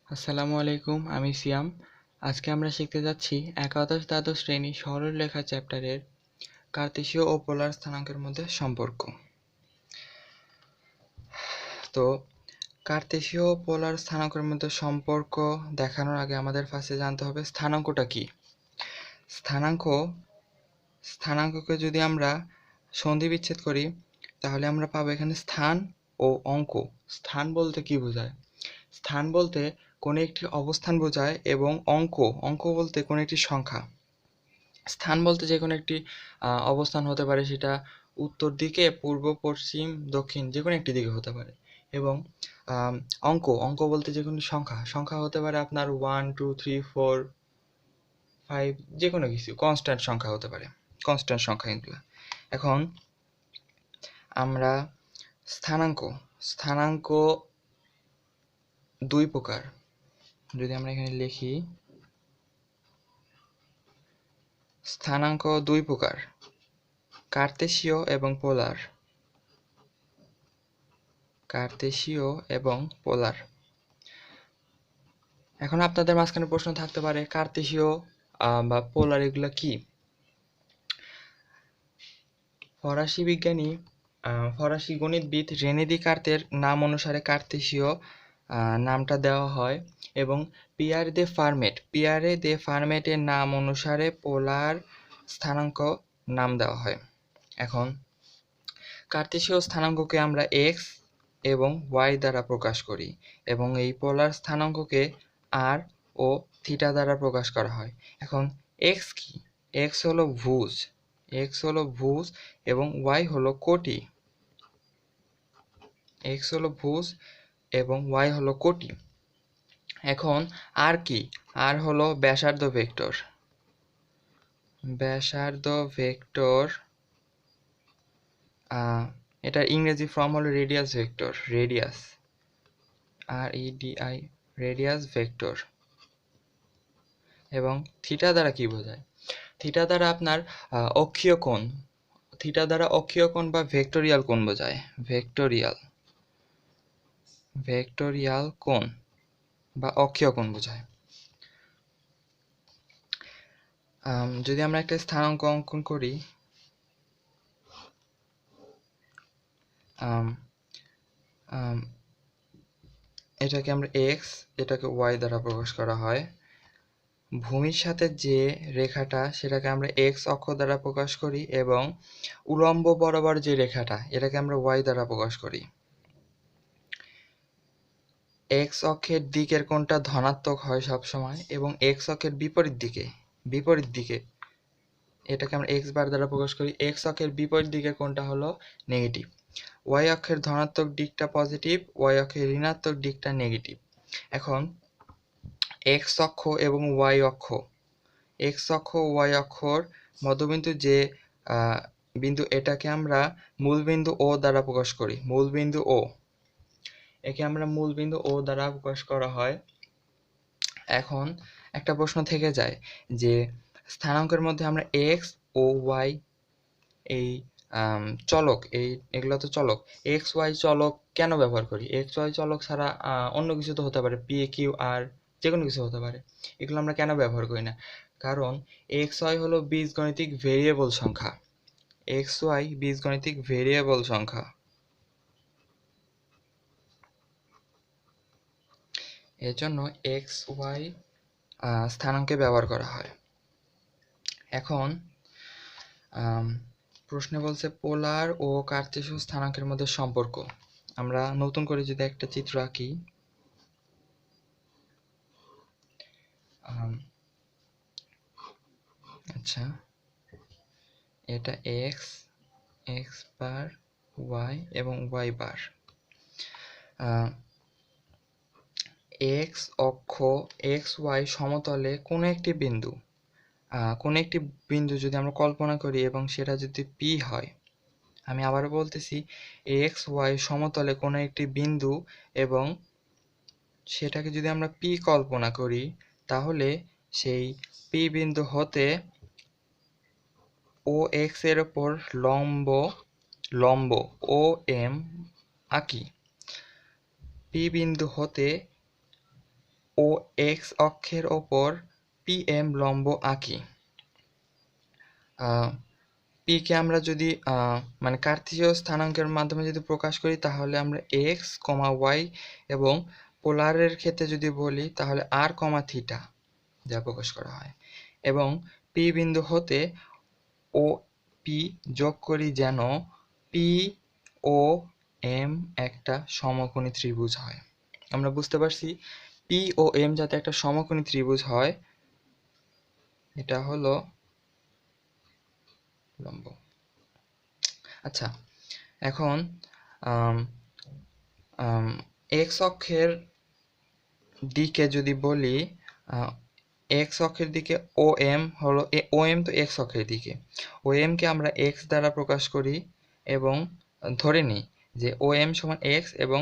আসসালামু আলাইকুম, আমি সিয়াম। আজকে আমরা শিখতে যাচ্ছি একাদশ দ্বাদশ শ্রেণী সরলরেখা চ্যাপ্টারের কার্তেশীয় ও পোলার স্থানাঙ্কের মধ্যে সম্পর্ক। তো কার্তেশীয় ও পোলার স্থানাঙ্কের মধ্যে সম্পর্ক দেখানোর আগে আমাদের ফার্স্টে জানতে হবে স্থানাঙ্কটা কি। স্থানাঙ্ককে যদি আমরা সন্ধি বিচ্ছেদ করি তাহলে আমরা পাবো এখানে স্থান ও অঙ্ক। স্থান বলতে কি বোঝায়? স্থান বলতে কোনো একটি অবস্থান বোঝায় এবং অঙ্ক বলতে কোনো একটি সংখ্যা। স্থান বলতে যে কোনো একটি অবস্থান হতে পারে, সেটা উত্তর দিকে, পূর্ব, পশ্চিম, দক্ষিণ যে কোনো একটি দিকে হতে পারে। এবং অঙ্ক বলতে যে কোনো সংখ্যা হতে পারে আপনার 1 2 3 4 5 যে কোনো কিছু কনস্ট্যান্ট সংখ্যা হতে পারে, কনস্ট্যান্ট সংখ্যা এগুলো। এখন আমরা স্থানাঙ্ক দুই প্রকার। যদি আমরা এখানে লিখি, স্থানাঙ্ক দুই প্রকার, কার্তেশীয় এবং পোলার। এখন আপনাদের মাঝখানে প্রশ্ন থাকতে পারে কার্তেশীয় বা পোলার এগুলো কি? ফরাসি গণিতবিদ রেনে দিকার্তের নাম অনুসারে কার্তেশীয় নামটা দেওয়া হয় এবং পিয়ারে দে ফার্মেটের নাম অনুসারে পোলার স্থানাঙ্ক নাম দেওয়া হয়। এখন কার্তেশীয় স্থানাঙ্ককে আমরা এক্স এবং ওয়াই দ্বারা প্রকাশ করি এবং এই পোলার স্থানাঙ্ককে আর ও থিটা দ্বারা প্রকাশ করা হয়। এখন এক্স কি? এক্স হলো ভুজ এবং ওয়াই হলো কোটি। এখন আর কি? আর হলো ব্যাসার্ধ ভেক্টর। এটার ইংরেজি ফর্ম হলো রেডিয়াস ভেক্টর। এবং থিটা দ্বারা কি বোঝায়? থিটা দ্বারা আপনার অক্ষীয় কোণ বা ভেক্টোরিয়াল কোণ বোঝায়। ভেক্টোরিয়াল কোণ বা অক্ষীয় কোণ বোঝায়। যদি আমরা একটা স্থানাঙ্ক অঙ্কন করি, এটাকে আমরা এক্স, এটাকে ওয়াই দ্বারা প্রকাশ করা হয়। ভূমির সাথে যে রেখাটা সেটাকে আমরা এক্স অক্ষ দ্বারা প্রকাশ করি এবং উলম্ব বরাবর যে রেখাটা এটাকে আমরা ওয়াই দ্বারা প্রকাশ করি। এক্স অক্ষের দিকের কোণটা ধনাত্মক হয় সব সময় এবং এক্স অক্ষের বিপরীত দিকে এটাকে আমরা এক্স বার দ্বারা প্রকাশ করি। এক্স অক্ষের বিপরীত দিকের কোণটা হলো নেগেটিভ। ওয়াই অক্ষের ধনাত্মক দিকটা পজিটিভ, ওয়াই অক্ষের ঋণাত্মক দিকটা নেগেটিভ। এখন এক্স অক্ষ এবং ওয়াই অক্ষর মধ্যবিন্দু যে বিন্দু, এটাকে আমরা মূলবিন্দু ও দ্বারা প্রকাশ করি। একে আমরা মূলবিন্দু ও দ্বারা প্রকাশ করা হয়। এখন একটা প্রশ্ন থেকে যায় যে স্থানাঙ্কের মধ্যে আমরা এক্স ও ওয়াই এই চলক, এগুলো তো চলক, এক্স ওয়াই চলক কেন ব্যবহার করি? এক্স ওয়াই চলক ছাড়া অন্য কিছু তো হতে পারে, পি কিউ আর যে কোনো কিছু হতে পারে। এগুলো আমরা কেন ব্যবহার করি না? কারণ এক্স ওয়াই হলো বীজগণিতিক ভেরিয়েবল সংখ্যা। এর জন্য এক্স ওয়াই স্থানাঙ্কে ব্যবহার করা হয়। এখন প্রশ্নে বলছে পোলার ও কার্তেশীয় স্থানাঙ্কের মধ্যে সম্পর্ক। আমরা নতুন করে যদি একটা চিত্র আঁকি, আচ্ছা, এটা এক্স বার ওয়াই এবং ওয়াই বার। এক্স অক্ষ এক্স ওয়াই সমতলে কোনো একটি বিন্দু যদি আমরা কল্পনা করি এবং সেটা যদি পি হয়, আমি আবারও বলতেছি, এক্স ওয়াই সমতলে কোনো একটি বিন্দু এবং সেটাকে যদি আমরা পি কল্পনা করি, তাহলে সেই পি বিন্দু হতে ও এক্স এর ওপর লম্ব ও এম আঁকি। পি বিন্দু হতে ও এক্স অক্ষের ওপর PM লম্ব আঁকি। পিকে আমরা যদি মানে কার্তেশীয় স্থানাঙ্কের মাধ্যমে যদি প্রকাশ করি তাহলে আমরা এক্স কমা ওয়াই, এবং পোলারের ক্ষেত্রে যদি বলি তাহলে আর কমা থিটা যা প্রকাশ করা হয়, এবং পি বিন্দু হতে ও পি যোগ করি যেন পি ও এম একটা সমকোণী ত্রিভুজ হয়। আমরা বুঝতে পারছি পি ও এম যাতে একটা সমকোণী ত্রিভুজ হয়, এটা হলো লম্ব। আচ্ছা, এখন এক্স অক্ষের দিকে যদি বলি, এক্স অক্ষের দিকে ও এম হলো ও এম, তো এক্স অক্ষের দিকে ও এমকে আমরা এক্স দ্বারা প্রকাশ করি এবং ধরে নিই যে ও এম সমান এক্স এবং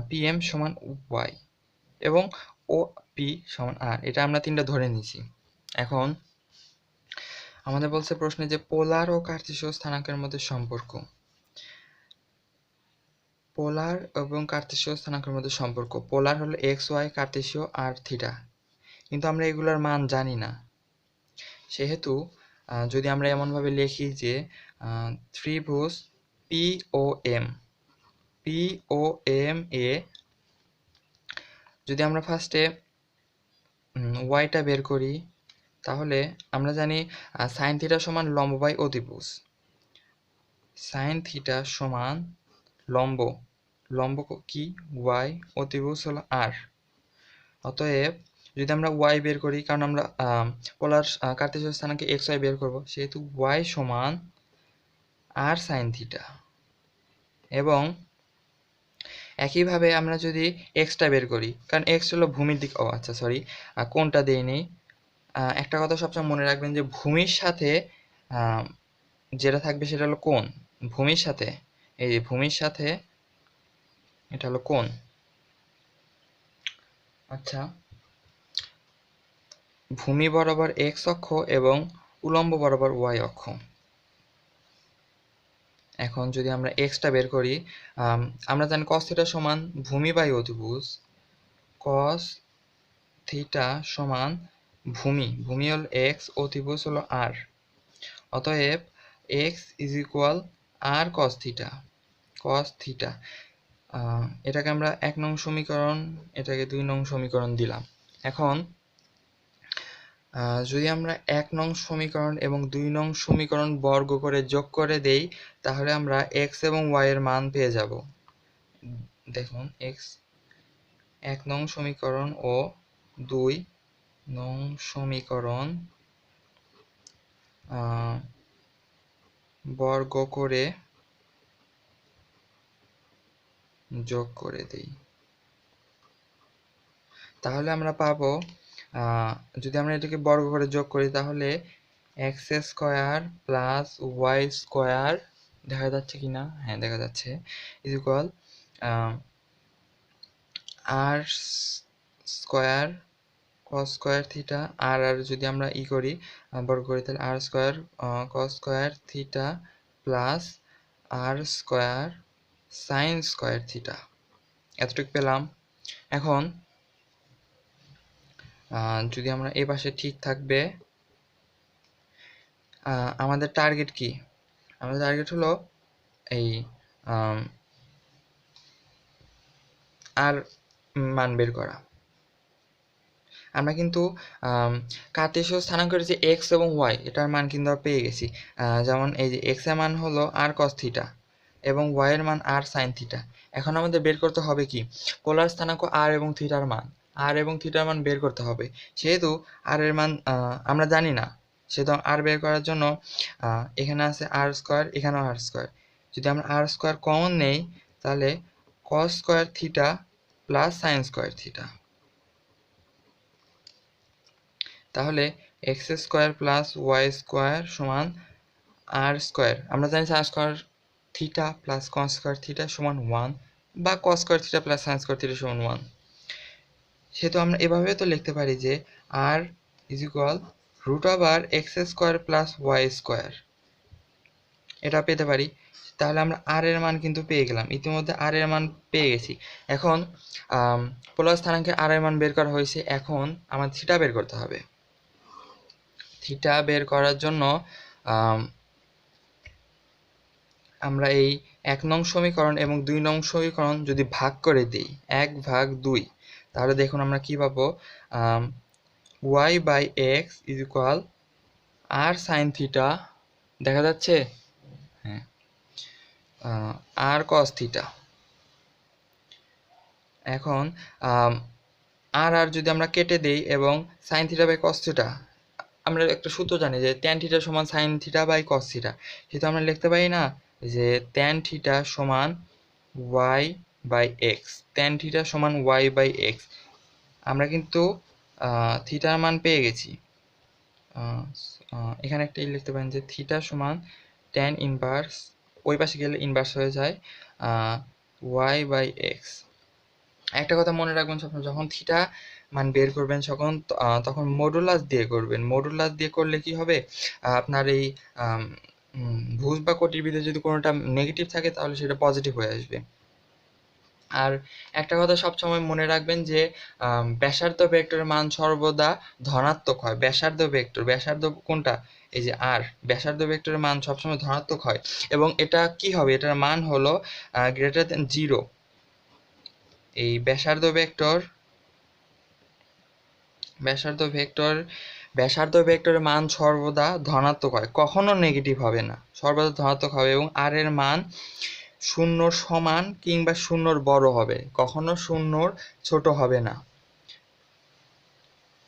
পি এম সমান ওয়াই এবং ও পি সমান আর, এটা আমরা তিনটা ধরে নিয়েছি। এখন আমাদের বলছে প্রশ্নে যে পোলার ও কার্তেশীয় স্থানাঙ্কের মধ্যে সম্পর্ক। পোলার এবং কার্তেশীয় স্থানাঙ্কের মধ্যে সম্পর্ক, পোলার হলো এক্স ওয়াই, কার্তেশীয় আর থিটা, কিন্তু আমরা এগুলোর মান জানি না। সেহেতু যদি আমরা এমনভাবে লিখি যে ত্রিভুজ পি ও এম এ যদি আমরা ফার্স্টে ওয়াইটা বের করি, তাহলে আমরা জানি সাইন থিটা সমান লম্ব বাই অতিভুজ। সাইন থিটা সমান লম্ব, লম্ব কি ওয়াই, অতিভুজ হলো আর। অতএব যদি আমরা ওয়াই বের করি, কারণ আমরা পোলার কার্তেশীয় স্থানাঙ্কে এক্স ওয়াই বের করব, সেহেতু ওয়াই সমান আর সাইন থিটা। এবং একইভাবে আমরা যদি এক্সটা বের করি, কারণ এক্স হলো ভূমির দিক, আচ্ছা সরি, কোনটা দিয়ে নেই। একটা কথা সবসময় মনে রাখবেন যে ভূমির সাথে যেটা থাকবে সেটা হলো কোণ। ভূমির সাথে, এই যে ভূমির সাথে এটা হলো কোণ। আচ্ছা, ভূমি বরাবর এক্স অক্ষ এবং উলম্ব বরাবর ওয়াই অক্ষ। এখন যদি আমরা এক্সটা বের করি, আমরা জানি কস থিটা সমান ভূমি বাই অতিভুজ। কস থিটা সমান ভূমি হল এক্স, অতিভুজ হলো আর। অতএব x is equal r cos theta. এটাকে আমরা 1 নং সমীকরণ, এটাকে 2 নং সমীকরণ দিলাম। এখন যদি আমরা 1 নং সমীকরণ এবং 2 নং সমীকরণ বর্গ করে যোগ করে দেই, তাহলে আমরা এক্স এবং ওয়াই এর মান পেয়ে যাব। দেখুন, এক্স 1 নং সমীকরণ ও 2 নং সমীকরণ বর্গ করে যোগ করে দেই, তাহলে আমরা পাবো, যদি আমরা এটাকে বর্গ করে যোগ করি তাহলে x square plus y square, দেখা যাচ্ছে কি না? হ্যাঁ, দেখা যাচ্ছে, is equal r square cos square theta, আর যদি আমরা করি বর্গ করি তাহলে r square cos square theta plus r square sine square theta, এতটুকু পেলাম। এখন যদি আমরা এই পাশে ঠিক থাকবে, আমাদের টার্গেট কি? আমাদের টার্গেট হলো এই আর মান বের করা। আমরা কিন্তু কার্তেশীয় স্থানাঙ্কের যে এক্স এবং ওয়াই, এটার মান কিন্তু পেয়ে গেছি। যেমন এই যে এক্স এর মান হলো আর কস থিটা এবং ওয়াই এর মান আর সাইন থিটা। এখন আমাদের বের করতে হবে কি? পোলার স্থানাঙ্ক আর এবং থিটার মান, বের করতে হবে। যেহেতু আর এর মান আমরা জানি না, সেহেতু আর বের করার জন্য এখানে আছে আর স্কোয়ার, এখানেও আর স্কোয়ার। যদি আমরা আর স্কোয়ার কমন নেই, তাহলে cos square theta plus sine square theta, তাহলে x square plus y square সমান আর স্কোয়ার। আমরা জানি r square theta plus cos square theta সমান 1, বা cos square theta plus sine square theta সমান 1। সেহেতু আমরা এভাবে তো লিখতে পারি যে r is equal root over x square plus y square, এটা পেতে পারি। তাহলে আমরা আর এর মান কিন্তু পেয়ে গেলাম, ইতিমধ্যে আর এর মান পেয়ে গেছি। এখন পোলার স্থানাঙ্কের আর এর মান বের করা হয়েছে, এখন আমার থিটা বের করতে হবে। থিটা বের করার জন্য আমরা এই 1 নং সমীকরণ এবং 2 নং সমীকরণ যদি ভাগ করে দিই, 1/2, তাহলে দেখুন আমরা কি পাবো, y/x is equal r sine theta, দেখা যাচ্ছে, হ্যাঁ, আর কস থিটা। এখন আর যদি আমরা কেটে দিই এবং sine theta by cos theta, আমরা একটা সূত্র জানি যে ট্যান থিটা সমান sine theta by cos theta, সেটা আমরা লিখতে পারি না যে ট্যান থিটা সমান y/x, ট্যান থিটা সমান y/x। আমরা কিন্তু থিটার মান পেয়ে গেছি। এখানে একটা লিখতে পারেন যে থিটা সমান ট্যান ইনভার্স, ওই পাশে গেলে ইনভার্স হয়ে যায় y/x। একটা কথা মনে রাখবেন, যখন থিটা মান বের করবেন তখন মডুলাস দিয়ে করবেন। মডুলাস দিয়ে করলে কি হবে, আপনার এই ভুজ বা কোটির ভিতরে যদি কোনোটা নেগেটিভ থাকে তাহলে সেটা পজিটিভ হয়ে আসবে। আর একটা কথা সবসময় মনে রাখবেন যে ব্যাসার্ধ ভেক্টরের মান সর্বদা ধনাত্মক হয়। ব্যাসার্ধ ভেক্টর, ব্যাসার্ধ কোনটা, এই যে আর, ব্যাসার্ধ ভেক্টরের মান সবসময় ধনাত্মক হয় এবং এটা কি হবে, এটার মান হলো গ্রেটার দেন 0। এই ব্যাসার্ধ ভেক্টরের মান সর্বদা ধনাত্মক হয়, কখনো নেগেটিভ হবে না, সর্বদা ধনাত্মক হবে এবং আর এর মান 0 সমান কিংবা 0 বড় হবে, কখনো 0 ছোট হবে না।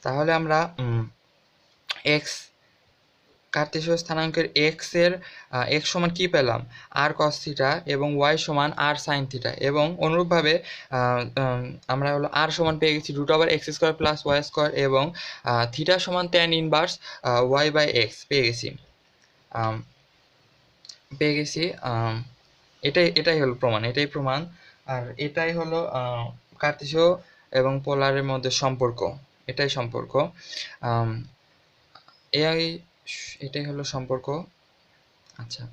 তাহলে আমরা এক্স কার্তেশীয় স্থানাঙ্কের x সমান কি পেলাম, আর কস থিটা, এবং y সমান আর সাইন থিটা, এবং অনুরূপভাবে আমরা হলো আর সমান পেয়ে গেছি √x² + y², এবং থিটা সমান ট্যান ইনভার্স y/x পেয়ে গেছি। এটাই হলো প্রমাণ, এটাই প্রমাণ। আর এটাই হলো কার্তেশীয় এবং পোলারের মধ্যে সম্পর্ক, এটাই সম্পর্ক। এটাই হলো সম্পর্ক। আচ্ছা,